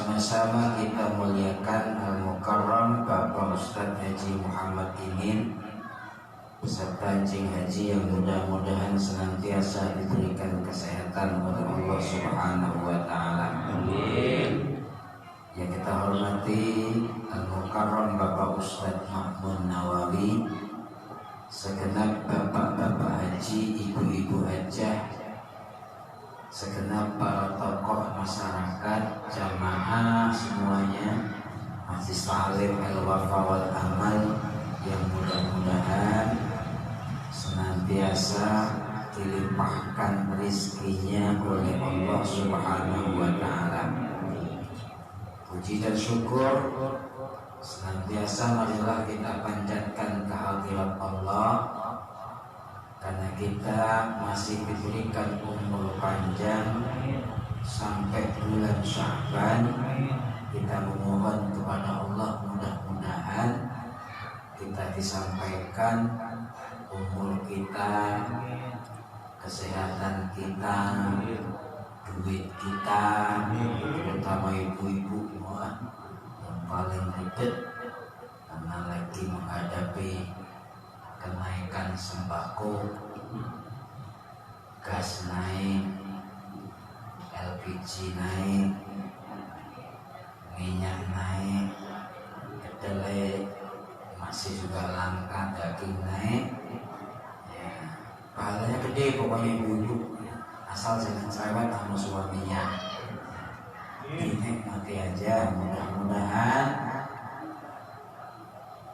Sama-sama kita muliakan Al-Mukarram Bapak Ustadz Haji Muhammad Imin beserta Encing Haji yang mudah-mudahan senantiasa diberikan kesehatan oleh Allah Subhanahu wa Ta'ala. Amin. Yang kita hormati Al-Mukarram Bapak Ustadz Ma'mun Nawawi, segenap bapak-bapak haji, ibu-ibu hajah, segenap para tokoh masyarakat, jamaah semuanya, Majlis Ta'lim Al-Wafa wal Amal yang mudah-mudahan senantiasa dilimpahkan rizkinya oleh Allah Subhanahu wa Ta'ala. Puji dan syukur senantiasa marilah kita panjatkan kehadirat Allah, karena kita masih diberikan umur panjang sampai bulan Sya'ban. Kita memohon kepada Allah mudah-mudahan kita disampaikan umur kita, kesehatan kita, duit kita, terutama ibu-ibu yang paling ribet karena lagi menghadapi kenaikan sembako, gas naik, LPG naik, minyak naik, kedelai masih juga langka, daging naik. Ya, pahalanya gede pokoknya ibu-ibu, asal jangan cerewet sama suaminya. Dinikmati aja, mudah-mudahan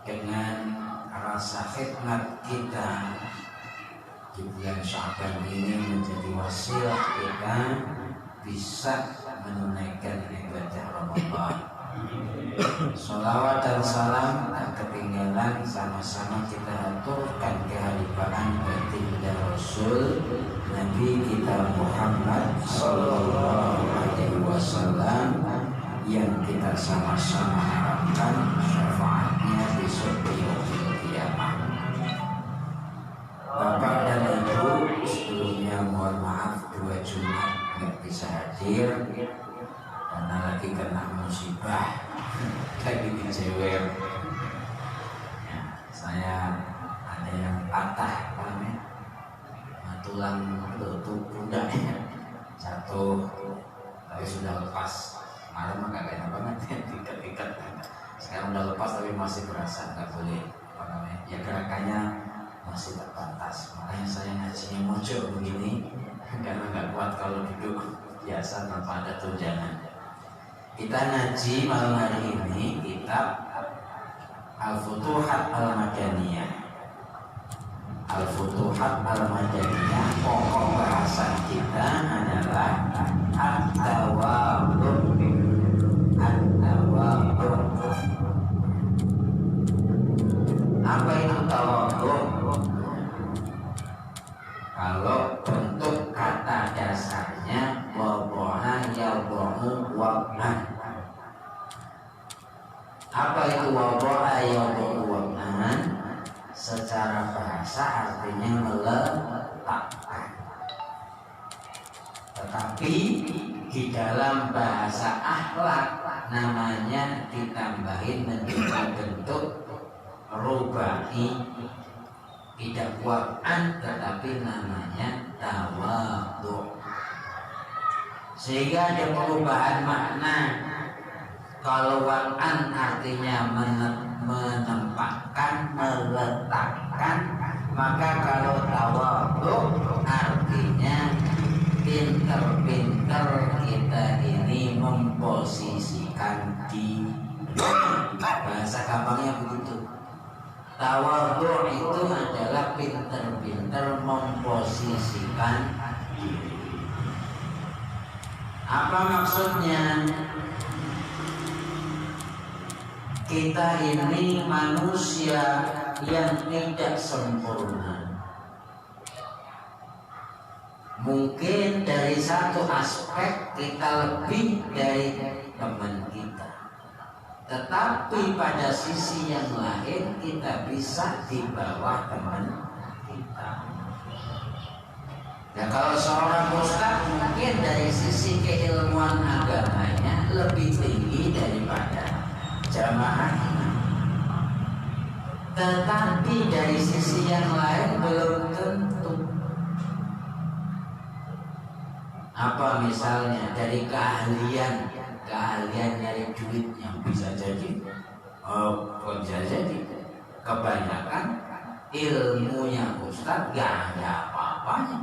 dengan rasa khidmat kita di bulan Sya'ban ini menjadi wasilah kita bisa menunaikan ibadah Ramadan. Sholawat dan salam tak ketinggalan, sama-sama kita aturkan keharibaan baginda Rasul Nabi kita Muhammad Sallallahu Alaihi Wasallam yang kita sama-sama harapkan syafaatnya besok di yaumil qiyamah. Bapak dan Ibu, sebelumnya mohon maaf 2 Jumat nggak bisa hadir karena lagi kena musibah, lagi dijewer. Ya, saya ada yang patah tulang lutut pundaknya jatuh, tapi sudah lepas. Kemarin mah gak enak banget diikat-ikat. Sekarang udah lepas tapi masih berasa, nggak boleh ya, gerakannya masih terbatas. Makanya saya ngajinya mojok begini karena nggak kuat kalau duduk biasa tanpa ada tunjangan. Kita ngaji malam hari ini kitab Al-Futuhat Al-Madaniyah. Al-Futuhat Al-Madaniyah, pokok bahasan kita adalah At-Tawadhu. At-Tawadhu. Apa itu tawadhu? Kalau bentuk kata dasarnya wada'a yadha'u wad'an. Apa itu wada'a yadha'u wad'an? Secara bahasa artinya meletakkan. Tetapi di dalam bahasa akhlak namanya ditambahin menjadi bentuk rubai, tidak wad'an tetapi namanya tawadhu. Sehingga ada perubahan makna. Kalau wad'an artinya menempatkan, meletakkan, maka kalau tawadhu artinya pinter-pinter kita ini memposisikan diri. Bahasa gampangnya begitu. Tawadhu itu adalah pinter-pinter memposisikan diri. Apa maksudnya? Kita ini manusia yang tidak sempurna. Mungkin dari satu aspek kita lebih dari teman kita, tetapi pada sisi yang lain kita bisa di bawah teman kita. Ya, kalau seorang ustaz mungkin dari sisi keilmuan agamanya lebih tinggi daripada jamaah imam. Tetapi dari sisi yang lain belum tentu. Apa misalnya dari keahlian dari duit yang bisa jadi, bisa jadi kebanyakan ilmunya Ustaz gak ada apa-apanya.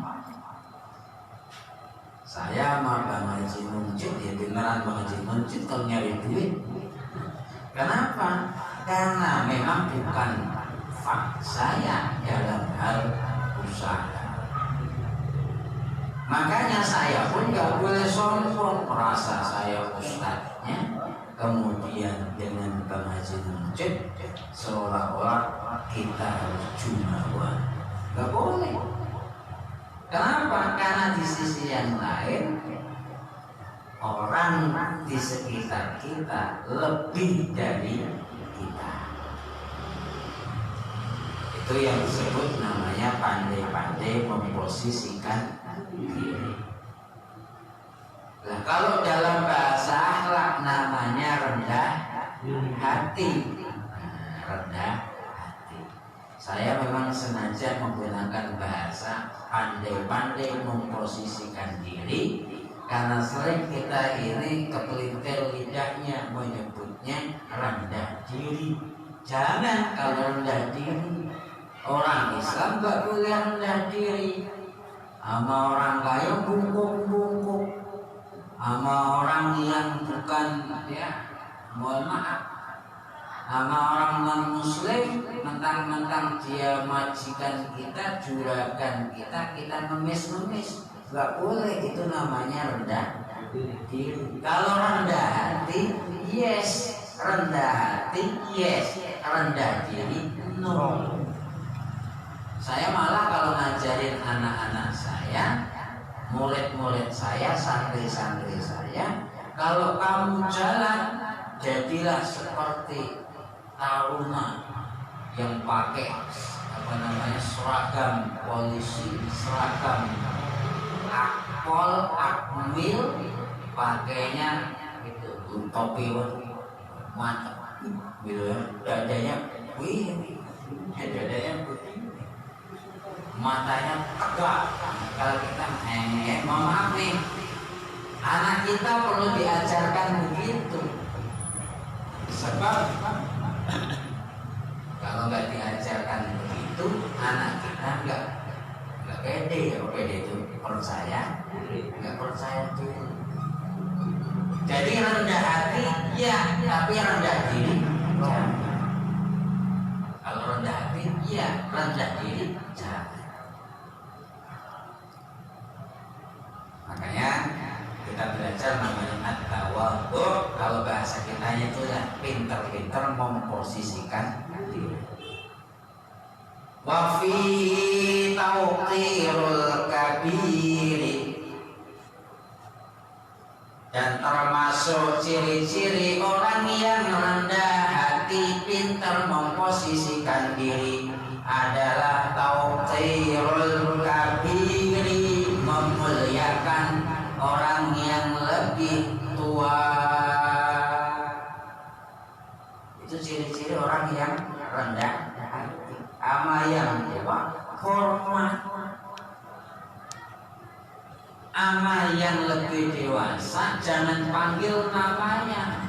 Saya sama Bang Haji Munjid, ya beneran Bang Haji Munjid kalau nyari duit. Kenapa? Karena memang bukan fak saya dalam hal usaha. Makanya saya pun gak boleh sombong merasa saya ustadznya, kemudian dengan Bang Haji Munjid seolah-olah kita harus jumawa. Gak boleh. Kenapa? Karena di sisi yang lain orang di sekitar kita lebih dari kita. Itu yang disebut namanya pandai-pandai memposisikan diri. Nah, kalau dalam bahasa akhlak namanya rendah hati. Rendah hati. Saya memang sengaja menggunakan bahasa pandai-pandai memposisikan diri karena sering kita ini kepelintir lidahnya menyebutnya rendah diri. Jangan kalau rendah diri. Orang Islam gak boleh rendah diri. Sama orang kaya bungkuk-bungkuk, sama orang yang bukan, ya mohon maaf, sama orang non muslim mentang-mentang dia majikan kita, juragan kita ngemis-ngemis. Gak boleh, itu namanya rendah diri. Kalau rendah hati yes, rendah hati yes, rendah diri no. Saya malah kalau ngajarin anak-anak saya, murid-murid saya, santri-santri saya, kalau kamu jalan, jadilah seperti taruna yang pakai seragam polisi, seragam akpol, akmil, pakainya itu topi mantap, gitu ya, dadanya putih, matanya tegak. Kalau kita mohon maaf nih, anak kita perlu diajarkan begitu. Sebab kalau nggak diajarkan begitu, anak kita nggak pede. Pede itu percaya, nggak percaya diri. Jadi rendah hati ya, tapi rendah diri jangan. Kalau rendah hati ya, rendah diri jangan. Makanya kita belajar namanya at-tawadhu. Kalau bahasa kita itu ya pinter-pinter memposisikan diri. Wa fi tawqirul kabiri, dan termasuk ciri-ciri orang yang rendah hati, pinter memposisikan diri adalah tawqirul kabiri, memuliakan orang yang lebih tua. Itu ciri-ciri orang yang rendah hati. Ama yang tua hormat, ama yang lebih dewasa jangan panggil namanya,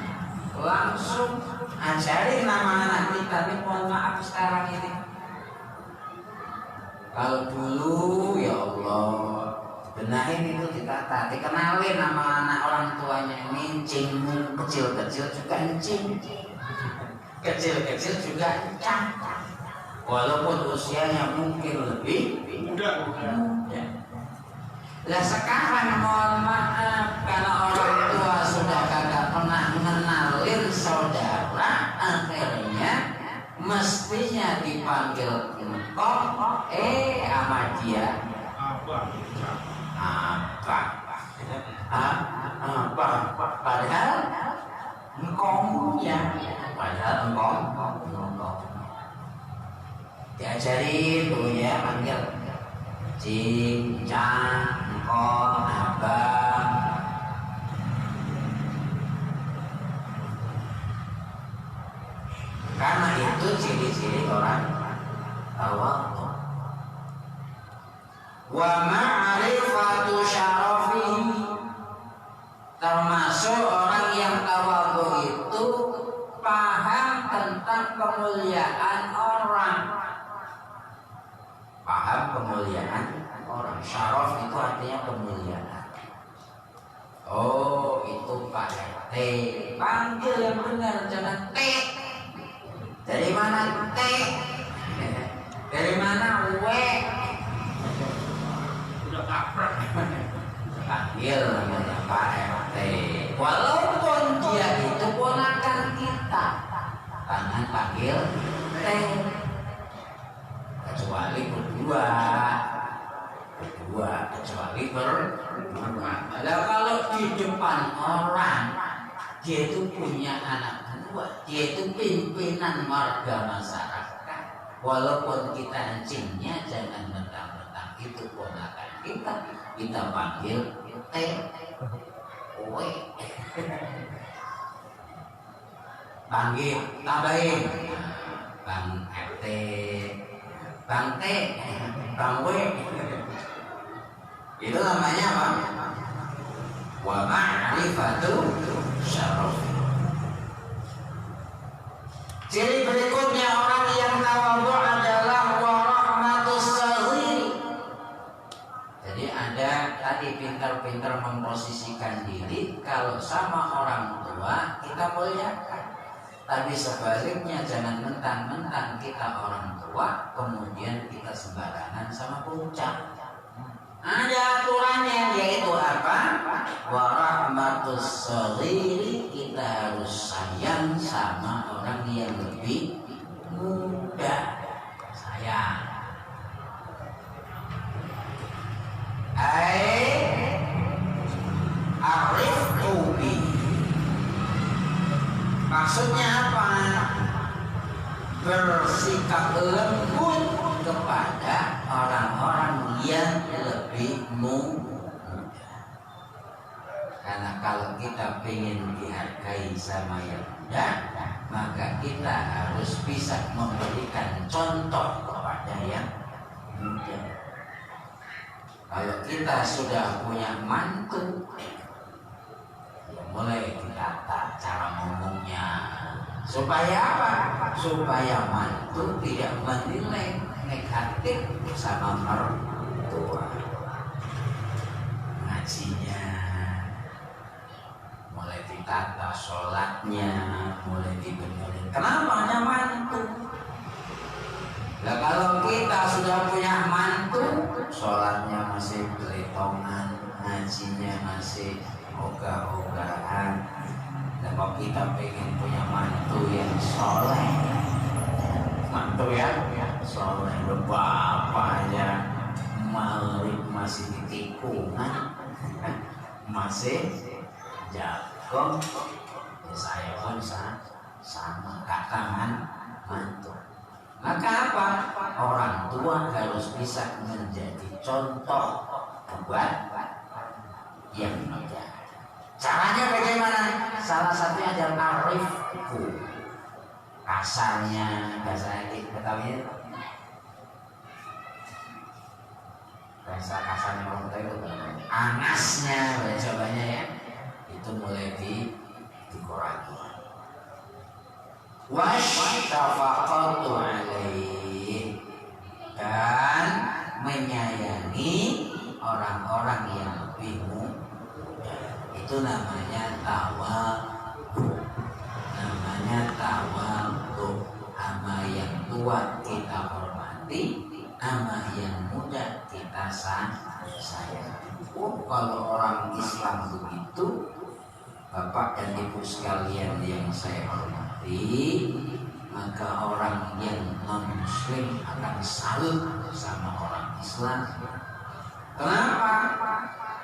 langsung ajarin nama anak kita. Ini mohon maaf sekarang ini, kalau dulu ya Allah benahin itu dikata, dikenalin nama anak orang tuanya. Ini cing, kecil-kecil juga cing, kecil-kecil juga encang, walaupun usianya mungkin lebih muda. Lah sekarang mohon maaf, karena orang tua sudah kagak pernah mengenalin saudara, akhirnya mestinya dipanggil engkau, sama dia apa, padahal engkau ya, padahal engkau diajarin dulu ya, panggil cing, cang, engkau, abang. Karena itu ciri-ciri orang tawadhu. Wa ma'rifatu syarafihi, termasuk orang yang tawadhu itu paham tentang kemuliaan orang. Paham kemuliaan orang. Syaraf itu artinya kemuliaan. Oh, itu Pak RT. Panggil yang benar, jangan T. Dari mana T? Dari mana W? Udah kaprek. Panggil namanya Pak RT. Walaupun dia itu ponakan kita, tangan panggil T. Kecuali berdua, kecuali berdua. Kalau di depan orang, dia itu punya anak dua, dia itu pimpinan warga masyarakat. Walaupun kita encingnya, jangan mentang-mentang itu ponakan kita panggil T, W. Panggil, tambahin Bang RT, Bang T, Bang W. Itu namanya apa? Wa ma'rifatu syaraf. Ciri berikutnya orang yang tawadhu adalah wa rahmatus saghir. Jadi ada tadi pintar-pintar memposisikan diri, kalau sama orang tua kita muliakan. Tapi sebaliknya jangan mentang-mentang kita orang tua kemudian kita sembarangan sama bocah. Ada aturannya, yaitu apa? Wa rahmatus saghiri, kita harus sayang sama orang yang lebih muda. Sayang. Arifku bi. Maksudnya apa? Bersikap lembut kepada orang-orang yang lebih muda. Karena kalau kita ingin dihargai sama yang muda, maka kita harus bisa memberikan contoh kepada yang muda. Kalau kita sudah punya mantu, ya mulai ditata cara ngomongnya. Supaya apa? Supaya mantu tidak menilai negatif sama mertua. Ngajinya mulai ditata, sholatnya mulai dibenerin. Kenapa? Hanya mantu. Nah, kalau kita sudah punya mantu, sholatnya masih beletongan, ngajinya masih ogah-ogahan. Dan kalau kita pengen punya mantu yang soleh, mantu ya soleh, bapaknya Malik masih di tikungan, masih jago, ya saya pun sama katangan mantu. Maka apa? Orang tua harus bisa menjadi contoh buat yang muda. Caranya bagaimana? Salah satunya adalah arifku. Kasarnya, bahasa Betawi, bahasa kasarnya orang Betawi itu anasnya, cobanya ya, itu mulai dikurangi. Wasyafaqatu alaih, dan menyayangi orang-orang yang lebih muda. Itu namanya tawadhu. Namanya tawadhu. Ama yang tua kita hormati, ama yang muda kita sayang. Oh, kalau orang Islam begitu, Bapak dan Ibu sekalian yang saya hormati, maka orang yang non-muslim akan salut sama orang Islam. Kenapa?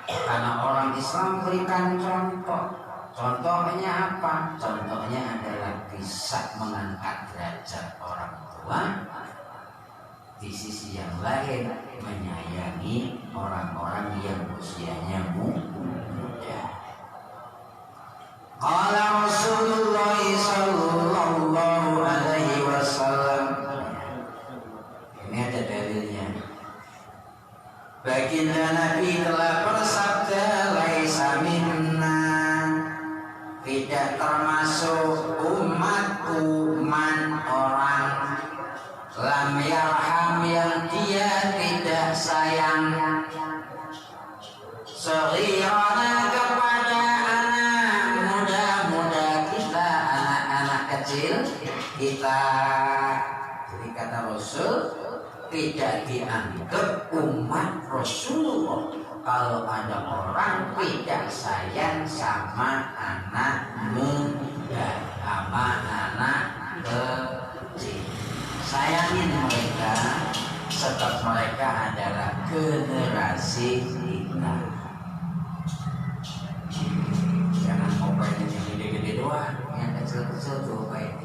Karena orang Islam berikan contoh. Contohnya apa? Contohnya adalah bisa mengangkat derajat orang tua. Di sisi yang lain menyayangi orang-orang yang usianya muda. Qala Rasulullah sallallahu alaihi tidak termasuk umatku man orang lam yarham yang dia tidak sayang saghirana kepada anak muda-muda kita, anak-anak kecil kita. Jadi kata Rasul, tidak dianggap umat Rasulullah kalau ada orang tidak sayang sama anak muda, sama anak kecil. Sayangin mereka sebab mereka adalah generasi kita. Jangan ngopain yang gede-gede doang, yang kecil-kecil tuh baik.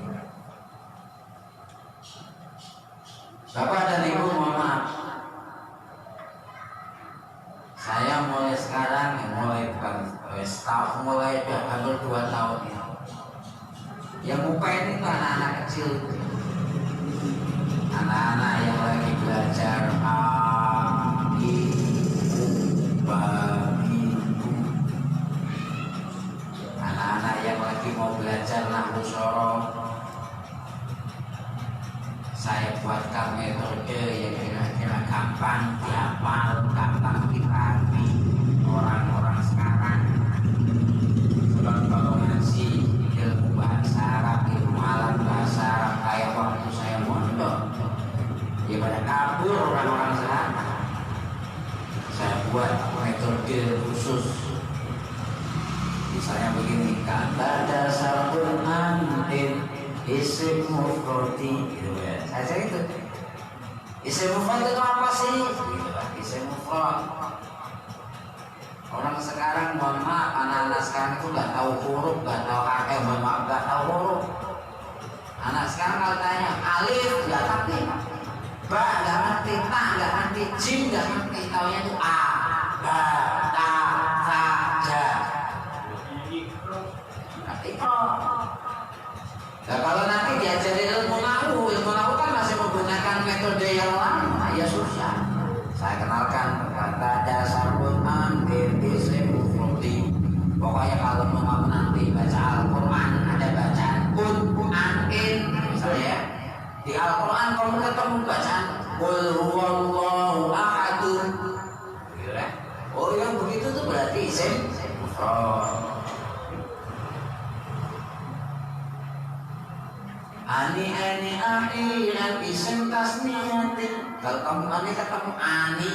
Bapak dan Ibu, mohon maaf, saya mulai sekarang, mulai udah hampir 2 tahun ini, yang ngupain itu anak-anak kecil, anak-anak yang lagi belajar anak-anak yang lagi mau belajar nahwu shoroh. Saya buatkan metode yang kira-kira gampang dihafal, gampang dipahami orang-orang sekarang. Sebab kalau ngaji ilmu bahasa Arab, ilmu alam bahasa Arab kayak waktu saya mondok, ya pada kabur orang-orang sekarang. Saya buat metode khusus. Misalnya begini, kata dasar pengantin isim mufradi gitu ya. Saya itu isim mufrad itu apa sih? Gitu lah, isim mufrad. Orang sekarang, mohon maaf, anak-anak sekarang itu nggak tahu huruf, nggak tahu mohon maaf, nggak tahu huruf. Anak sekarang kalau tanya alif nggak ngerti, ba nggak ngerti, ta nggak ngerti, jim nggak ngerti, taunya itu a, ba, ta, sa, ja. Ngerti kok. Nah, kalau nanti diajari ilmu nahwu kan masih menggunakan metode yang lama, ya susah. Saya kenalkan kata dasar Quran, isim mufradi. Pokoknya kalau mau nanti baca Al-Quran, ada bacaan Quran misalnya ya. Di Al-Quran kamu ketemu bacaan Qul huwallahu ahadun. Oh, yang begitu tuh berarti isim mufrad. Ani akhiran isim tasniyatin. Kalau kamu ani ketemu ani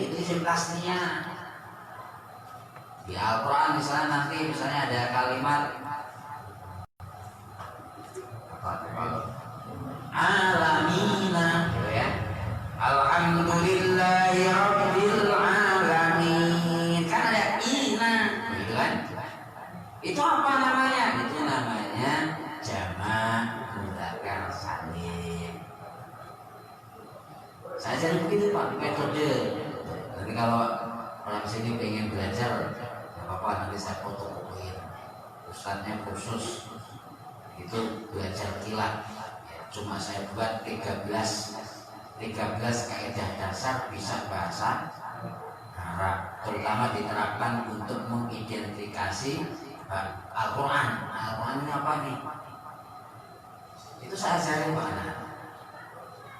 itu isim tasniyah. Di Al-Quran misalnya nanti ada kalimat alamina, gitu ya. Alhamdulillahi rabbil alamin. Kan ada ina, gitu kan? Itu apa namanya? Itu namanya jamak mudzakkar salim. Saya jadi begitu Pak, metode. Nanti kalau orang sini pengen belajar, nggak apa-apa, nanti saya fotokopiin. Ustadznya khusus itu belajar kilat. Cuma saya buat 13 kaidah dasar bisa bahasa Arab, terutama diterapkan untuk mengidentifikasi Al-Quran. Al-Quran ini apa nih? Itu saya ajarin Pak anak.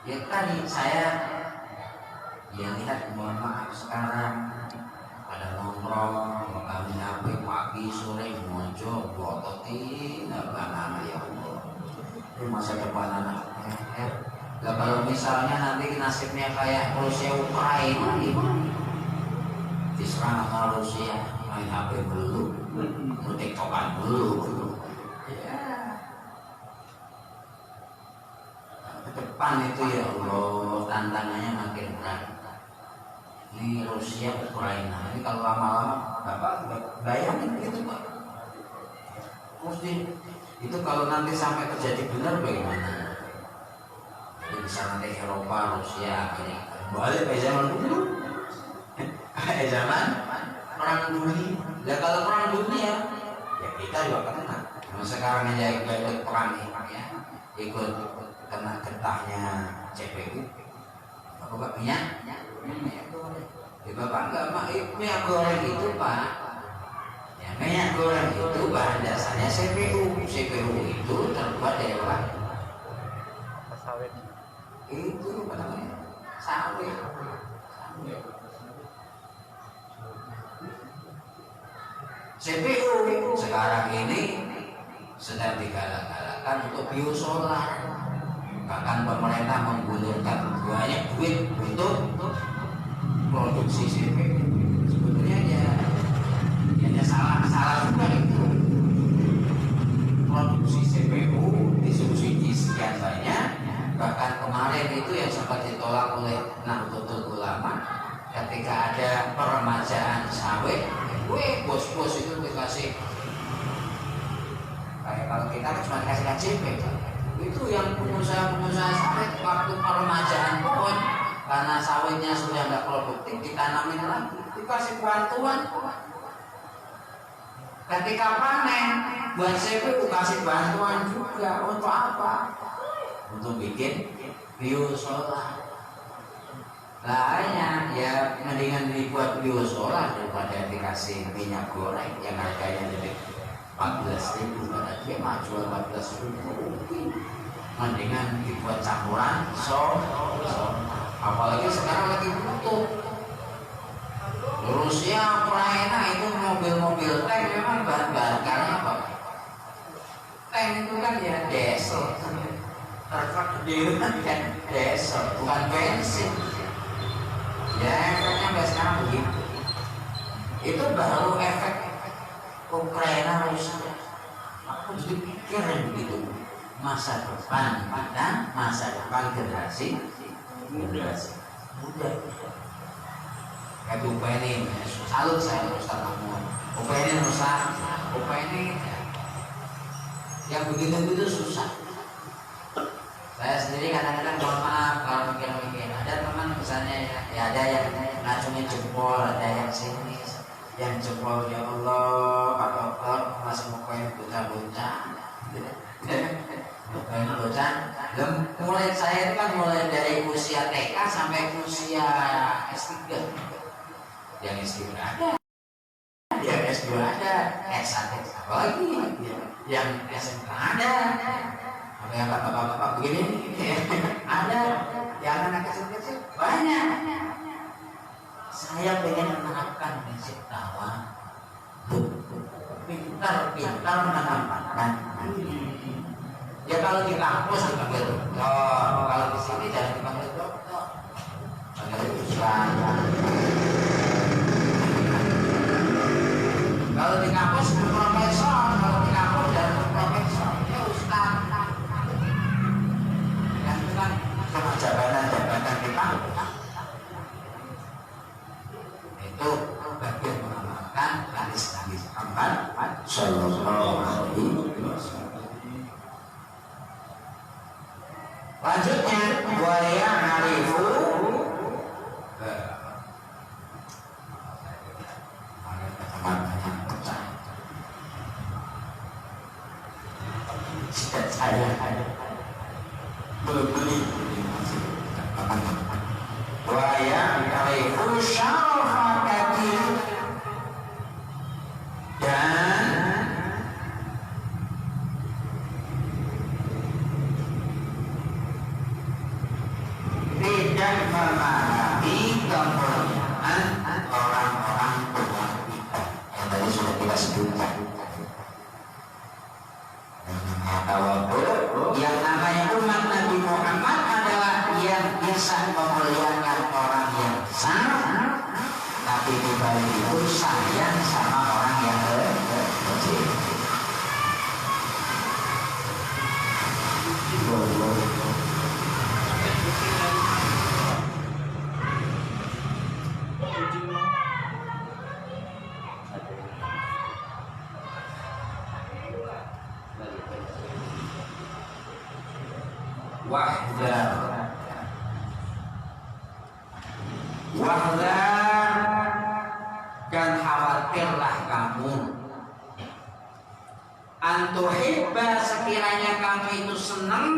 Ya tadi saya lihat, mohon maaf sekarang ada nongkrong, kami HP pagi sore mojo bototin apa nama ya Allah. Ini masa depan anak. Nah, kalau misalnya nanti nasibnya kayak Rusia Ukraina gimana? Diserang sama Rusia, main HP dulu, tiktokan dulu. Depan itu ya Allah, tantangannya makin berat. Ini Rusia Ukraina, ini kalau lama-lama Bapak bayangin gitu Pak. Mesti itu kalau nanti sampai terjadi benar bagaimana? Jadi bisa nanti Eropa, Rusia, Amerika balik ke zaman dulu. Kayak zaman perang dunia. Ya kalau perang dunia, ya kita juga kena. Nah, sekarang aja ikut perang ya, ikut kena getahnya CPU. Bapak minyak goreng. Ya Bapak enggak minyak goreng itu Pak. Ya Minyak goreng itu bahan dasarnya CPU. CPU itu terbuat dari apa? Sawit. Itu apa namanya? Sawit. CPU sekarang ini sedang digalak-galakkan untuk biosolar. Bahkan pemerintah menggulirkan banyak duit untuk produksi CPU. Sebetulnya ya salah juga itu. Produksi CPU disubsidi sekian banyak. Bahkan kemarin itu yang sempat ditolak oleh Nahdlatul Ulama ketika ada peremajaan sawit, bos-bos itu dikasih kayak kalau kita cuma dikasih KJP. Itu yang pengusaha-pengusaha sawit waktu peremajaan pohon karena sawitnya sudah nggak produktif ditanamin lagi dikasih bantuan. Ketika panen buat CPU kasih bantuan juga. Untuk apa? Untuk bikin biosolar. Lainnya ya mendingan dibuat biosolar daripada dikasih minyak goreng yang harganya lebih 14.000 karena dia mah jual 14.000. Mendingan dibuat campuran apalagi sekarang lagi butuh. Rusia, Ukraina itu mobil-mobil tank memang bahan bakarnya apa? Tank itu kan ya diesel. Truk gede kan diesel, bukan bensin. Ya efeknya sampai sekarang begitu. Itu baru efek Ukraina Rusia. Aku jadi pikirin begitu. Masa depan dan masa depan generasi muda. Kayak upah ini, salut saya Ustaz Mahmud. Upah ini rusak, upah ini yang begitu-begitu susah. Saya sendiri kadang-kadang mohon maaf kalau mikir-mikir. Ada teman misalnya ya ada yang ngacungin jempol, ada yang sini, yang jempol ya Allah Pak Dokter masih mau koin bocah-bocah. Koin bocah. Mulai saya itu kan mulai dari usia TK sampai usia S3. Yang S3 ada, yang S2 ada, S1 apalagi, yang SMP ada. Apa yang bapak-bapak begini ada, yang anak kecil-kecil banyak. Saya pengen menerapkan prinsip tawa, pintar menempatkan. Ya kalau di kampus dipanggil dokter, kalau di sini jangan dipanggil dokter, panggil ustaz. Kalau di kampus profesor, kalau di kampus dan profesor, ya ustaz. Yang itu kan cuma jabatan-jabatan di kampus. Itu bagian mengamalkan hadis Nabi Muhammad Sallallahu Alaihi Wasallam. Lanjutnya, waya arifu saya beli waya arifu syarafati dan tidak memahami kemuliaan orang-orang tua kita yang tadi sudah kita sebutkan. Yang namanya umat Nabi Muhammad adalah yang bisa memuliakan orang yang besar, tapi dibalik itu sayang sama orang yang kecil. Wahdar dan khawatirlah kamu antuhibba sekiranya kamu itu senang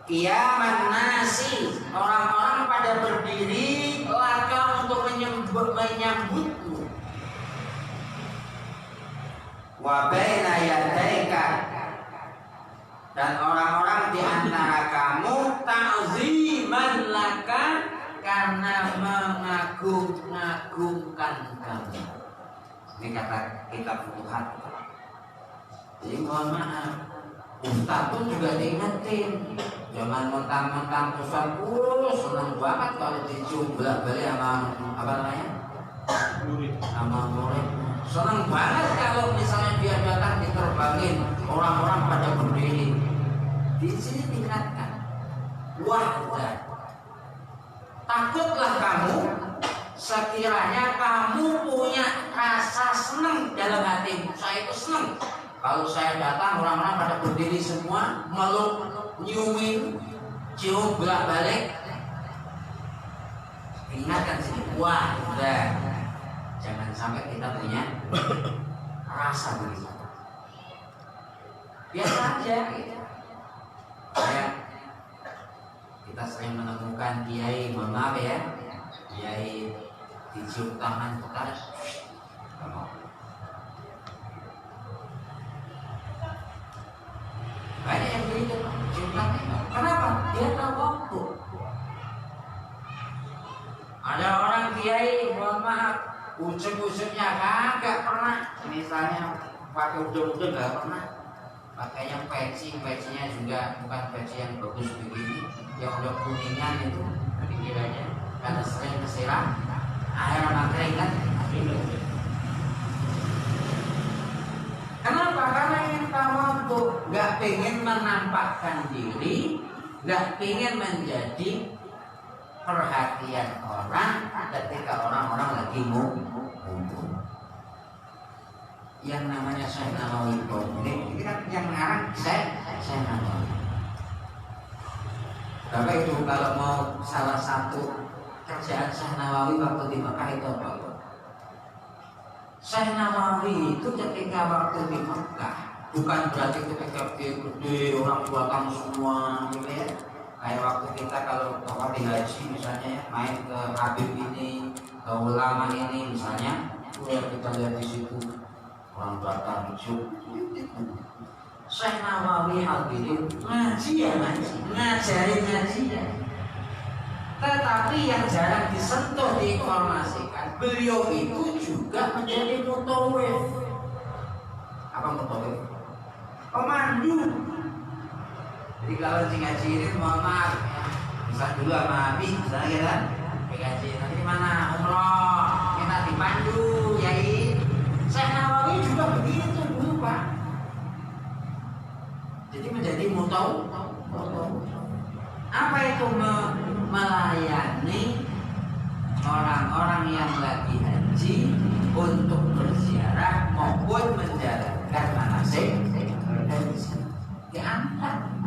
qiyaman nasi orang-orang pada berdiri laka untuk menyambutmu wa baina yadaika, dan orang-orang di antara kamu ta'ziman laka, karena mengagung-agungkan kamu. Ini kata kitab Futuhat. Jadi mohon maaf, Ustaz pun juga diingetin, jangan mentang-mentang Ustaz senang banget kalau dicium balik sama apa namanya, sama murid. Senang banget kalau misalnya dia datang diterbangin, orang-orang pada berdiri. Di sini diingatkan, wahdah, takutlah kamu sekiranya kamu punya rasa senang dalam hatimu. Saya itu senang kalau saya datang, orang-orang pada berdiri semua, meluk, nyiumin, cium bolak-balik. Ingatkan sini, wahdah, jangan sampai kita punya rasa begitu. Biasa aja gitu. Kita sering menemukan kiai, mohon maaf ya, kiai dicium tangan kita, banyak yang begitu, cium tangan. Kenapa? Dia tahu waktu. Ada orang kiai, mohon maaf, ujung-ujungnya kagak pernah, misalnya pakai ujung-ujung gak pernah, pakai yang pecinya juga bukan peci yang bagus begini, yang udah kuningan itu pikirannya, karena sering kesiram air sama keringat. Kenapa? Karena ingin tawadhu, nggak pengen menampakkan diri, nggak pengen menjadi perhatian orang ketika orang-orang lagi ngumpul. Yang namanya Syekh Nawawi ini kan yang ngarang Syekh Nawawi. Bapak itu kalau mau salah satu kerjaan Syekh Nawawi waktu di Mekah itu apa? Syekh Nawawi itu ketika waktu di Mekah bukan berarti ketika dia gede orang tua kamu semua gitu ya. Kayak waktu kita kalau di haji misalnya ya, main ke Habib ini, ke ulama ini misalnya, ya kita lihat di situ orang datang hijau. Syekh Nawawi hadirin ngaji ya ngajarin ngaji ya. Tetapi yang jarang disentuh, diinformasikan, beliau itu juga menjadi mutawif. Apa mutawif? Pemandu. Jadi kalau di ngaji ini mohon maaf ya, bisa dulu sama Abi, misalnya kita kan ngaji nanti di mana umroh, kita dipandu, yai. Syekh Nawawi juga begitu dulu Pak. Jadi menjadi mutawif. Apa itu melayani orang-orang yang lagi haji untuk berziarah maupun menjalankan manasik haji. Diangkat.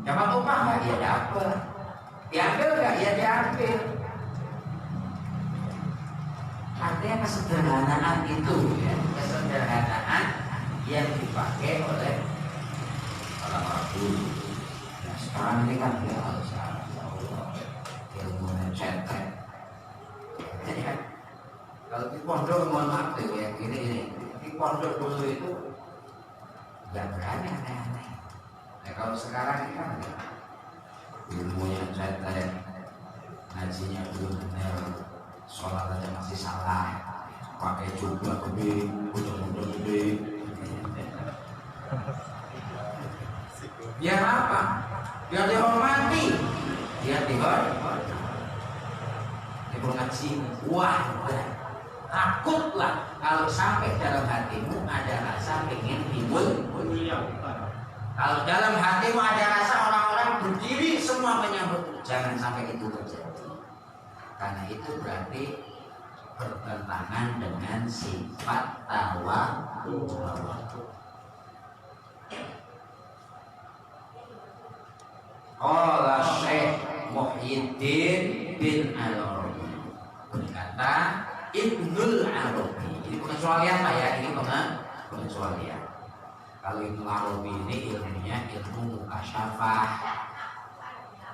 Dapat upah nggak? Ya dapat. Diambil nggak? Ya diambil. Artinya kesederhanaan itu ya, kesederhanaan yang dipakai oleh orang-orang dulu. Nah, sekarang ini kan ya Allah, ilmunya cetek. Jadi kan kalau di pondok mohon maaf tuh ya gini, di pondok dulu itu nggak berani aneh-aneh. Nah kalau sekarang ini kan ya, ilmunya cetek, ngajinya belum benar, sholat aja masih salah, pakai jubah gede, ujung-ujung gede. Biar apa? Biar dihormati, biar dihormati. Ibu ngaji, wah, takutlah kalau sampai dalam hatimu ada rasa ingin timbul. Kalau dalam hatimu ada rasa orang-orang berdiri semua menyambut, jangan sampai itu terjadi. Karena itu berarti bertentangan dengan sifat tawadhu. Qala Syekh Muhyiddin bin Al-Arabi, berkata Ibnul Arabi. Ini pengecualian Pak ya, ini pengecualian. Kalau Ibnul Arabi ini ilmunya ilmu mukasyafah.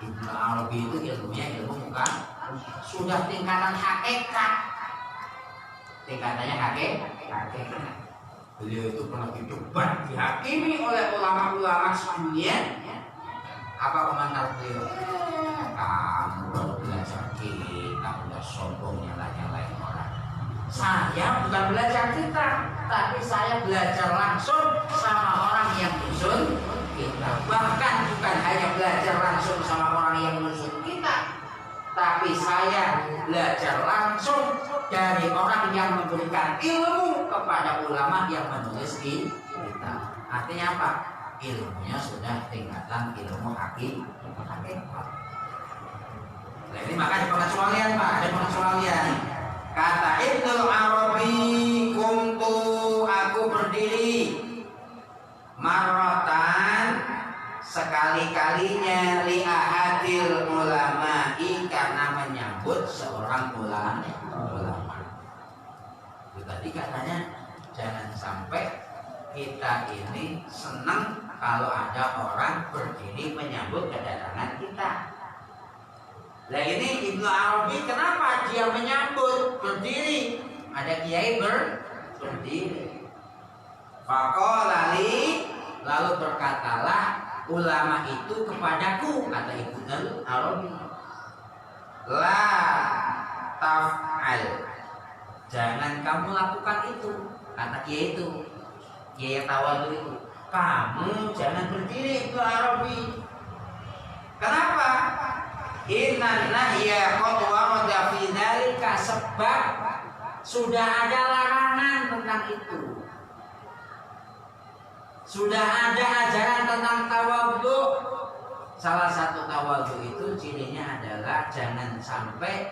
Ibnul Arabi itu ilmunya ilmu sudah tingkatan hakikat. Tingkatannya hakikat. Beliau itu pernah didebat, dihakimi oleh ulama-ulama sedunia. Apa komentar beliau? Kamu baru belajar kita udah sombong nyalain orang. Saya bukan belajar kita, tapi saya belajar langsung sama orang yang nusun kita. Bahkan bukan hanya belajar langsung sama orang yang nusun kita, tapi saya belajar langsung dari orang yang memberikan ilmu kepada ulama yang menulis kita. Artinya apa? Ilmunya sudah tingkatan ilmu hakikat. Nah, ini maka ada pengecualian Pak, ada pengecualian. Kata Ibnu Arabi, kuntu aku berdiri marratan sekali-kalinya li ahadil ulama'i karena menyambut seorang ulama. Itu tadi katanya jangan sampai kita ini senang kalau ada orang berdiri menyambut kedatangan kita. Nah ini Ibnu Arabi kenapa dia menyambut berdiri? Ada kiai berdiri. Faqala li, lalu berkatalah ulama itu kepadaku, kata Ibnu Arabi, la taf'al, jangan kamu lakukan itu. Kata kiai itu, kiai tawadhu itu, kamu jangan berdiri Ibnu Arabi. Kenapa? Inna nahya qad warada fi dzalika, sebab sudah ada larangan tentang itu. Sudah ada ajaran tentang tawadhu. Salah satu tawadhu itu cirinya adalah jangan sampai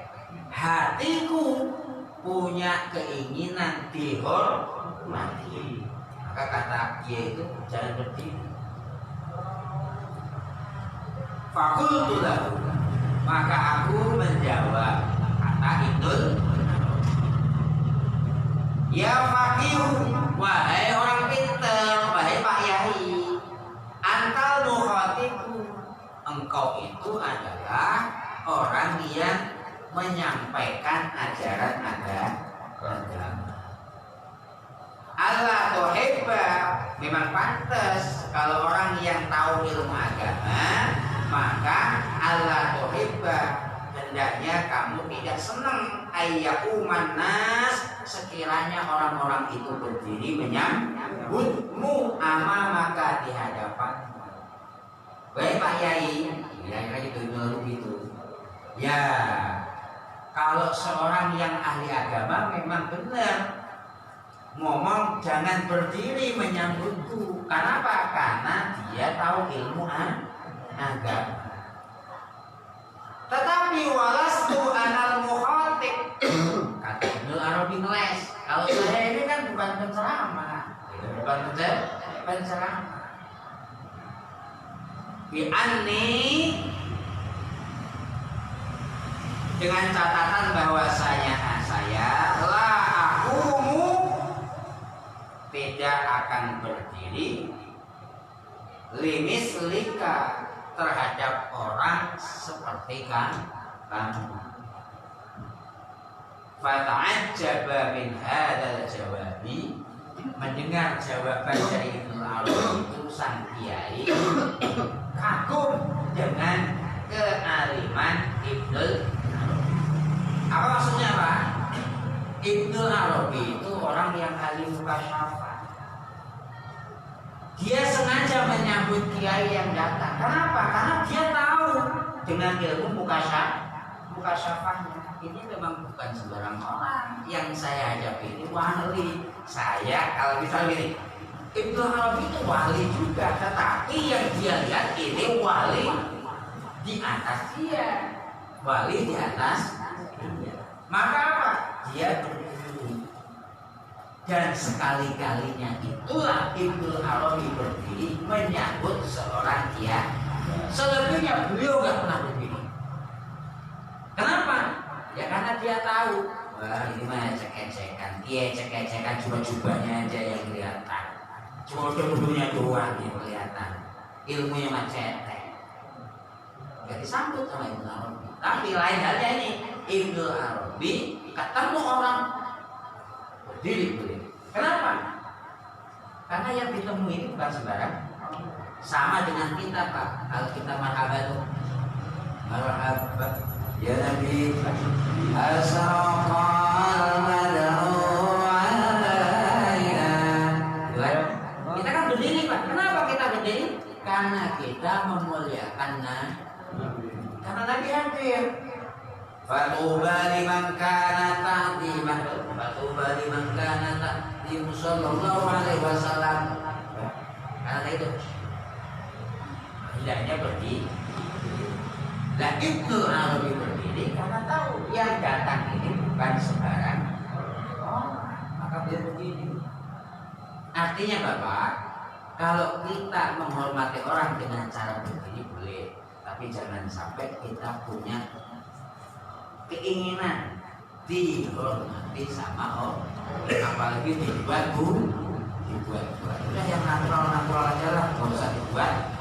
hatiku punya keinginan dihormati. Maka kata dia itu jangan berdiri. Fakultu lahu, maka aku menjawab, kata Ibnul, ya faqihu, wahai orang pintar, wahai Pak Yai, antal mukhatibu, engkau itu adalah orang yang menyampaikan ajaran agama. Allah tuhibba, memang pantas kalau orang yang tahu ilmu agama, maka Allah tuhibba, hendaknya kamu tidak senang ayyakuman nas, sekiranya orang-orang itu berdiri menyambutmu amamaka di hadapanmu. Baik Pak Yai, kira-kira itu begitu. Ya, kalau seorang yang ahli agama memang benar ngomong jangan berdiri menyambutku. Kenapa? Karena dia tahu ilmu agama. Tetapi walastu anal mukhatib, kata Ibnu Arabi ngeles, kalau saya ini kan bukan penceramah, bukan penceramah. Bi anni, dengan catatan bahwasanya saya la akumu, tidak akan berdiri limis lika, terhadap orang seperti kamu. Fata'ajjaba min hadzal jawabi, mendengar jawaban dari Ibnu Arabi itu sang kiai kagum dengan kealiman Ibnu Arabi. Apa maksudnya Pak? Ibnu Arabi itu orang yang ahli mukasyafah. Dia sengaja menyambut kiai yang datang. Kenapa? Karena dia tahu dengan ilmu mukasyafahnya. Ini memang bukan sembarang orang yang saya hadapi, ini wali. Saya kalau misalnya gini, Ibnu Arabi itu wali juga, tetapi yang dia lihat ini wali di atas dia, wali di atas dia. Maka apa? Dia berdiri. Dan sekali-kalinya itulah Ibnu Arabi berdiri menyambut seorang kiai. Selebihnya beliau nggak pernah berdiri. Kenapa? Ya karena dia tahu, wah ini mah cek-cekan, kiai cek-cekan, cuma jubahnya aja yang kelihatan, cuma dulunya doang yang kelihatan, ilmunya mah cetek. Gak disambut sama Ibnu Arabi. Tapi lain halnya ini, Ibnu Arabi ketemu orang berdiri beliau. Kenapa? Karena yang ditemui ini bukan sembarang. Sama dengan kita Pak. Kalau kita marhaban, marhaban ya Nabi, asraqal mad'u alaina. Kita kan berdiri Pak. Kenapa kita berdiri? Karena kita memuliakan Nabi. Karena Nabi hadir. Fatuba liman kana ta'dimah, fatuba liman kana ta'dim sallallahu alaihi wasallam. Karena itu hendaknya berdiri. Nah Ibnu Arabi berdiri karena tahu yang datang ini bukan sembarang maka dia begini. Artinya Bapak, kalau kita menghormati orang dengan cara begini boleh, tapi jangan sampai kita punya keinginan dihormati sama orang, apalagi dibuat udah yang natural aja lah, nggak usah dibuat.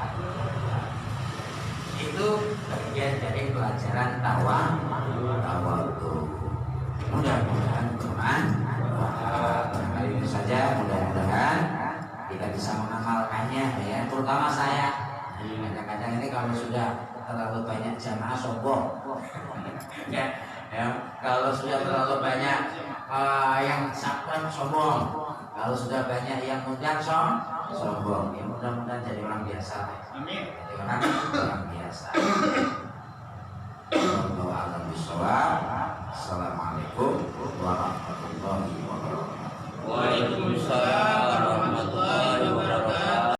Itu bagian dari pelajaran tawadhu. Mudah-mudahan bermanfaat. Kali ini saja, mudah-mudahan kita bisa mengamalkannya ya, terutama saya. Kadang-kadang ini kalau sudah terlalu banyak jamaah sombong ya, kalau sudah terlalu banyak yang subscribe sombong, kalau sudah banyak yang undang sombong ya, mudah-mudahan jadi orang biasa. Amin. Jadi orang biasa. Wallahu a'lam bishawab. Assalamualaikum warahmatullahi wabarakatuh. Waalaikumsalam.